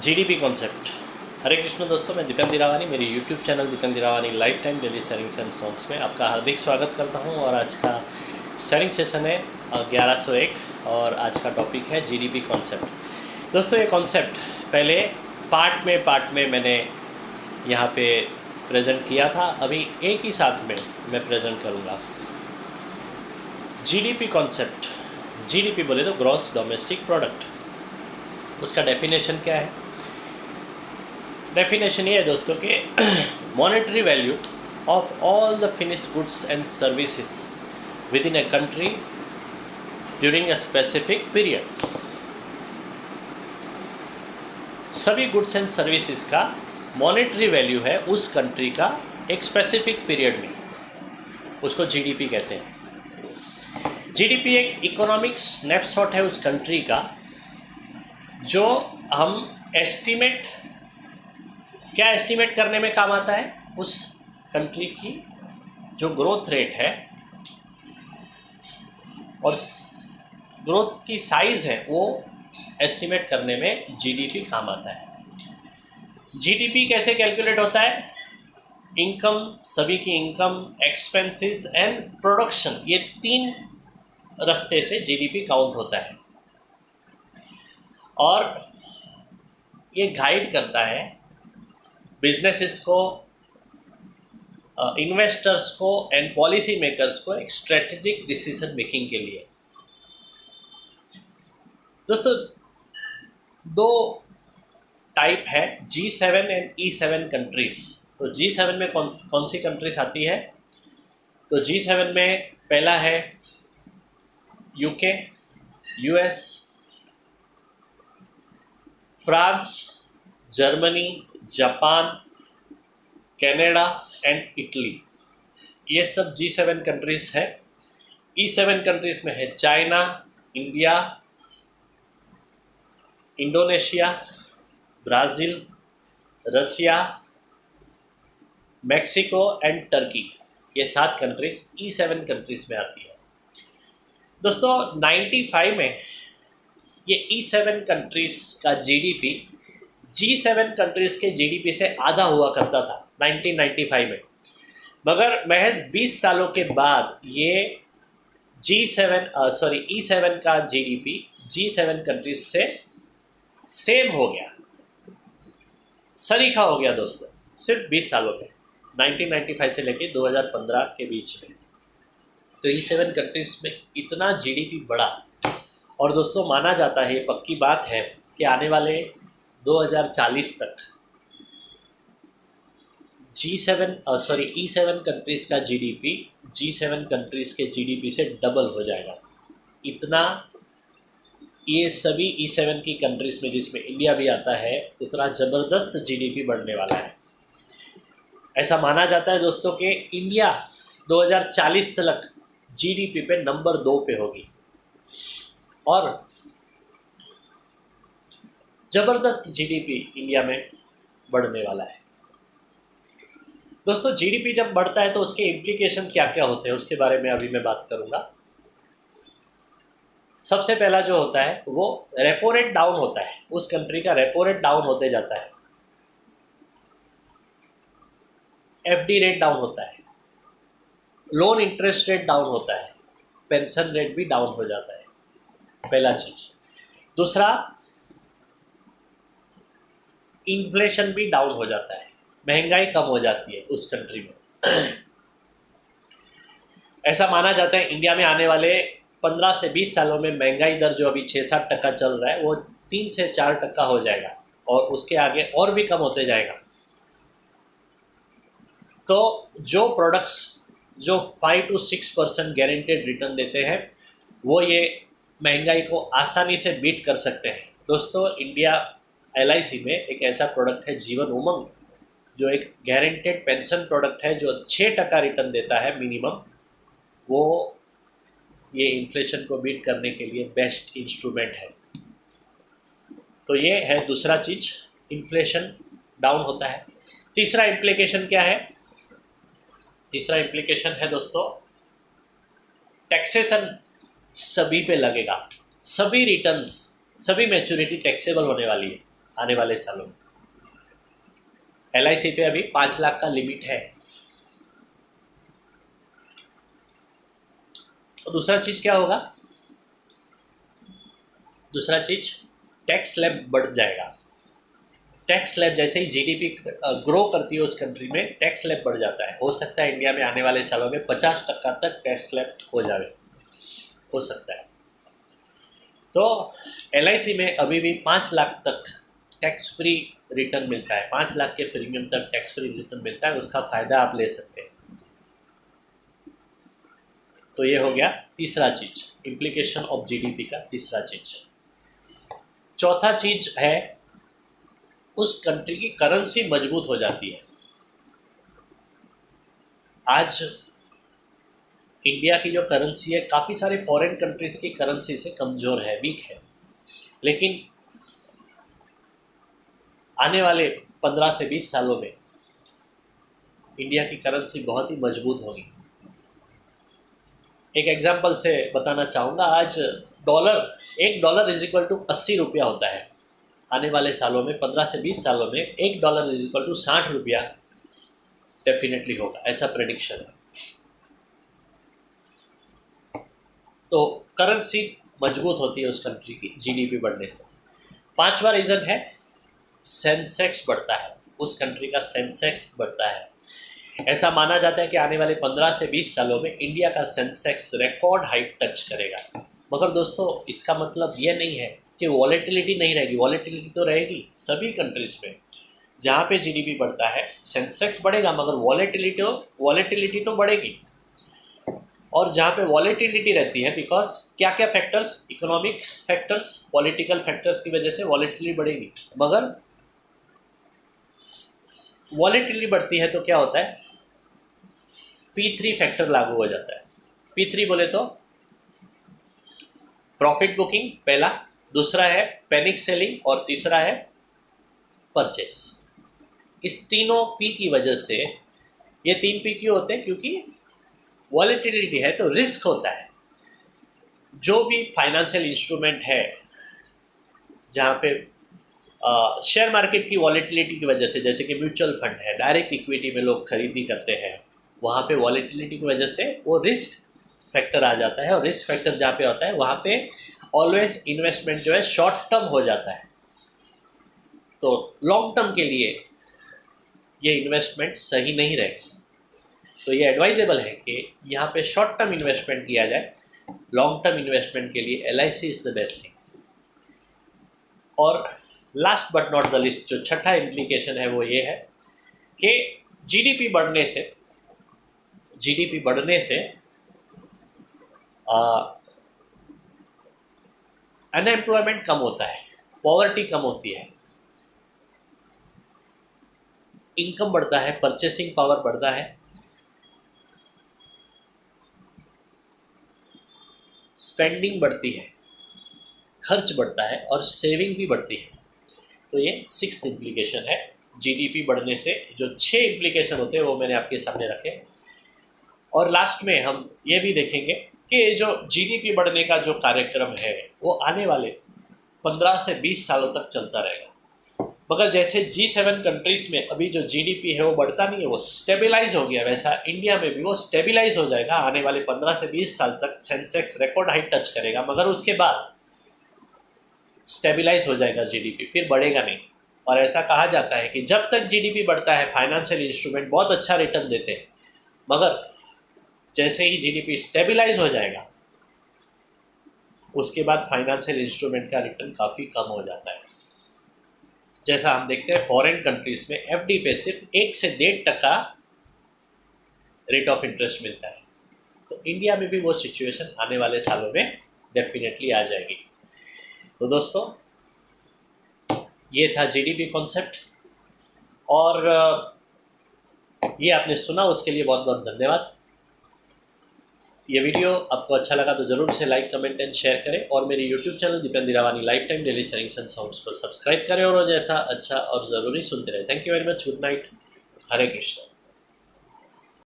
GDP concept. हरे कृष्ण दोस्तों, मैं दीपक दिरावानी, मेरी YouTube channel Deepak Dirawani life time daily sharings and songs में आपका हार्दिक स्वागत करता हूं। और आज का शेयरिंग सेशन है 1101 और आज का टॉपिक है जीडीपी कॉन्सेप्ट। दोस्तों, ये कॉन्सेप्ट पहले पार्ट में मैंने यहाँ पे प्रेजेंट किया था, अभी एक ही साथ में मैं प्रेजेंट करूँगा। जीडीपी कॉन्सेप्ट, जीडीपी बोले तो ग्रॉस डोमेस्टिक प्रोडक्ट, उसका डेफिनेशन क्या है? डेफिनेशन ये है दोस्तों कि monetary value of all the finished goods and services with in a country during a specific period. सभी गुड्स एंड सर्विसेज का मॉनेटरी वैल्यू है उस कंट्री का एक स्पेसिफिक पीरियड में, उसको जीडीपी कहते हैं। जीडीपी एक इकोनॉमिक स्नैपशॉट है उस कंट्री का, जो हम एस्टिमेट करने में काम आता है। उस कंट्री की जो ग्रोथ रेट है और ग्रोथ की साइज़ है, वो एस्टिमेट करने में जीडीपी काम आता है। जीडीपी कैसे कैलकुलेट होता है? इनकम, सभी की इनकम, एक्सपेंसेस एंड प्रोडक्शन, ये तीन रास्ते से जीडीपी काउंट होता है। और ये गाइड करता है बिजनेसेस को, इन्वेस्टर्स को एंड पॉलिसी मेकर्स को एक स्ट्रेटेजिक डिसीजन मेकिंग के लिए। दोस्तों, दो टाइप है, G7 एंड E7 कंट्रीज। तो G7 में कौन सी कंट्रीज आती है? तो G7 में पहला है UK, US, France, Germany, Japan, Canada and Italy. ये सब G7 कंट्रीज है। E7 कंट्रीज में है China, India, Indonesia, Brazil, Russia, Mexico and Turkey. ये 7 कंट्रीज E7 कंट्रीज में आती है। दोस्तों, 95 में ये E7 कंट्रीज का जीडीपी G7 कंट्रीज़ के जीडीपी से आधा हुआ करता था 1995 में, मगर महज 20 सालों के बाद ये E7 का जीडीपी G7 कंट्रीज़ से सेम हो गया, सरीखा हो गया दोस्तों, सिर्फ 20 सालों में, 1995 से लेके 2015 के बीच में। तो E7 कंट्रीज़ में इतना जीडीपी बढ़ा। और दोस्तों, माना जाता है, ये पक्की बात है कि आने वाले 2040 तक E7 कंट्रीज़ का जीडीपी G7 कंट्रीज़ के जीडीपी से डबल हो जाएगा। इतना ये सभी E7 की कंट्रीज़ में, जिसमें इंडिया भी आता है, उतना ज़बरदस्त जीडीपी बढ़ने वाला है। ऐसा माना जाता है दोस्तों कि इंडिया 2040 तक जीडीपी पे नंबर 2 पे होगी और ज़बरदस्त जीडीपी इंडिया में बढ़ने वाला है। दोस्तों, जीडीपी जब बढ़ता है तो उसके इम्प्लीकेशन क्या क्या होते हैं, उसके बारे में अभी मैं बात करूंगा। सबसे पहला जो होता है वो रेपो रेट डाउन होता है। उस कंट्री का रेपो रेट डाउन होते जाता है, एफडी रेट डाउन होता है, लोन इंटरेस्ट रेट डाउन होता है, पेंशन रेट भी डाउन हो जाता है, पहला चीज़। दूसरा, इन्फ्लेशन भी डाउन हो जाता है, महंगाई कम हो जाती है उस कंट्री में। ऐसा माना जाता है इंडिया में आने वाले 15 से 20 सालों में महंगाई दर जो अभी 6-7% चल रहा है, वो 3 से 4% हो जाएगा और उसके आगे और भी कम होते जाएगा। तो जो प्रोडक्ट्स जो 5 to 6% गारंटेड रिटर्न देते हैं, वो ये महंगाई को आसानी से बीट कर सकते हैं। दोस्तों, इंडिया LIC में एक ऐसा प्रोडक्ट है जीवन उमंग, जो एक गारंटेड पेंशन प्रोडक्ट है, जो 6% रिटर्न देता है मिनिमम। वो ये इन्फ्लेशन को बीट करने के लिए बेस्ट इंस्ट्रूमेंट है। तो ये है दूसरा चीज़, इन्फ्लेशन डाउन होता है। तीसरा इम्प्लीकेशन क्या है? तीसरा इम्प्लीकेशन है दोस्तों, टैक्सेशन सभी पे लगेगा। सभी रिटर्न्स, सभी मैच्योरिटी टैक्सेबल होने वाली है। आने वाले सालों में। LIC पे अभी 5 लाख का लिमिट है। और दूसरा चीज़ क्या होगा, दूसरा चीज़ टैक्स स्लैब बढ़ जाएगा। टैक्स स्लैब जैसे ही GDP ग्रो करती है उस कंट्री में टैक्स स्लैब बढ़ जाता है। हो सकता है इंडिया में आने वाले सालों में 50% तक टैक्स स्लैब हो जाए, हो सकता है। तो LIC में अभी भी 5 लाख तक टैक्स फ्री रिटर्न मिलता है, 5 लाख के प्रीमियम तक टैक्स फ्री रिटर्न मिलता है, उसका फ़ायदा आप ले सकते हैं। तो ये हो गया तीसरा चीज़, इम्प्लीकेशन ऑफ GDP का तीसरा चीज़। चौथा चीज़ है उस कंट्री की करेंसी मजबूत हो जाती है। आज इंडिया की जो करेंसी है काफ़ी सारे फॉरेन कंट्रीज़ की करेंसी से कमज़ोर है, वीक है, लेकिन आने वाले 15 से 20 सालों में इंडिया की करेंसी बहुत ही मजबूत होगी। एक एग्जांपल से बताना चाहूँगा, आज $1 इज इक्वल टू 80 रुपया होता है। आने वाले सालों में 15 से 20 सालों में $1 इज इक्वल टू 60 रुपया डेफिनेटली होगा, ऐसा प्रेडिक्शन है। तो करेंसी मजबूत होती है उस कंट्री की GDP बढ़ने से। पांचवा रीज़न है सेंसेक्स बढ़ता है, उस कंट्री का सेंसेक्स बढ़ता है। ऐसा माना जाता है कि आने वाले 15 से 20 सालों में इंडिया का सेंसेक्स रिकॉर्ड हाइट टच करेगा। मगर दोस्तों इसका मतलब ये नहीं है कि वॉलेटिलिटी नहीं रहेगी, वॉलेटिलिटी तो रहेगी सभी कंट्रीज़ में। जहाँ पे GDP बढ़ता है सेंसेक्स बढ़ेगा, मगर वॉलेटिलिटी तो बढ़ेगी। और जहाँ पे वॉलेटिलिटी रहती है, बिकॉज क्या क्या factors, economic factors, political factors की वजह से वॉलेटिलिटी बढ़ेगी। मगर वॉलेटिलिटी बढ़ती है तो क्या होता है, P3 फैक्टर लागू हो जाता है। P3 बोले तो प्रॉफिट बुकिंग पहला, दूसरा है पैनिक सेलिंग और तीसरा है परचेस। इस तीनों P की वजह से, ये 3 P क्यों होते हैं, क्योंकि वॉलेटिलिटी है तो रिस्क होता है। जो भी फाइनेंशियल इंस्ट्रूमेंट है जहाँ पे शेयर मार्केट की वॉलेटिलिटी की वजह से, जैसे कि म्यूचुअल फंड है, डायरेक्ट इक्विटी में लोग खरीदी करते हैं, वहाँ पे वॉलेटिलिटी की वजह से वो रिस्क फैक्टर आ जाता है। और रिस्क फैक्टर जहाँ पे होता है वहाँ पे ऑलवेज इन्वेस्टमेंट जो है शॉर्ट टर्म हो जाता है। तो लॉन्ग टर्म के लिए ये इन्वेस्टमेंट सही नहीं रहेगी। तो ये एडवाइजेबल है कि यहाँ पे शॉर्ट टर्म इन्वेस्टमेंट किया जाए, लॉन्ग टर्म इन्वेस्टमेंट के लिए LIC is the best thing. और last but not the least, जो छठा इम्प्लीकेशन है वो ये है कि GDP बढ़ने से अनएम्प्लॉयमेंट कम होता है, पॉवर्टी कम होती है, इनकम बढ़ता है, परचेसिंग पावर बढ़ता है, स्पेंडिंग बढ़ती है, खर्च बढ़ता है और सेविंग भी बढ़ती है। तो ये 6th इम्प्लीकेशन है GDP बढ़ने से। जो 6 इम्प्लीकेशन होते हैं वो मैंने आपके सामने रखे। और लास्ट में हम ये भी देखेंगे कि जो GDP बढ़ने का जो कार्यक्रम है वो आने वाले 15 से 20 सालों तक चलता रहेगा। मगर जैसे G7 कंट्रीज़ में अभी जो GDP है वो बढ़ता नहीं है, वो स्टेबलाइज हो गया, वैसा इंडिया में भी वो स्टेबलाइज हो जाएगा। आने वाले 15 से 20 साल तक सेंसेक्स रिकॉर्ड हाइट टच करेगा, मगर उसके बाद स्टेबलाइज हो जाएगा GDP, फिर बढ़ेगा नहीं। और ऐसा कहा जाता है कि जब तक GDP बढ़ता है फाइनेंशियल इंस्ट्रूमेंट बहुत अच्छा रिटर्न देते हैं, मगर जैसे ही GDP स्टेबलाइज हो जाएगा उसके बाद फाइनेंशियल इंस्ट्रूमेंट का रिटर्न काफ़ी कम हो जाता है। जैसा हम देखते हैं फॉरेन कंट्रीज़ में FD पे सिर्फ 1 से 1.5% रेट ऑफ इंटरेस्ट मिलता है। तो इंडिया में भी वो सिचुएशन आने वाले सालों में डेफिनेटली आ जाएगी। तो दोस्तों ये था GDP कॉन्सेप्ट, और ये आपने सुना उसके लिए बहुत बहुत धन्यवाद। ये वीडियो आपको अच्छा लगा तो ज़रूर से लाइक, कमेंट एंड शेयर करें, और मेरी YouTube channel Dipendra Hirawani life time daily savings and sounds को सब्सक्राइब करें और रोज ऐसा अच्छा और ज़रूरी सुनते रहें। Thank you very much, good night, Hare Krishna.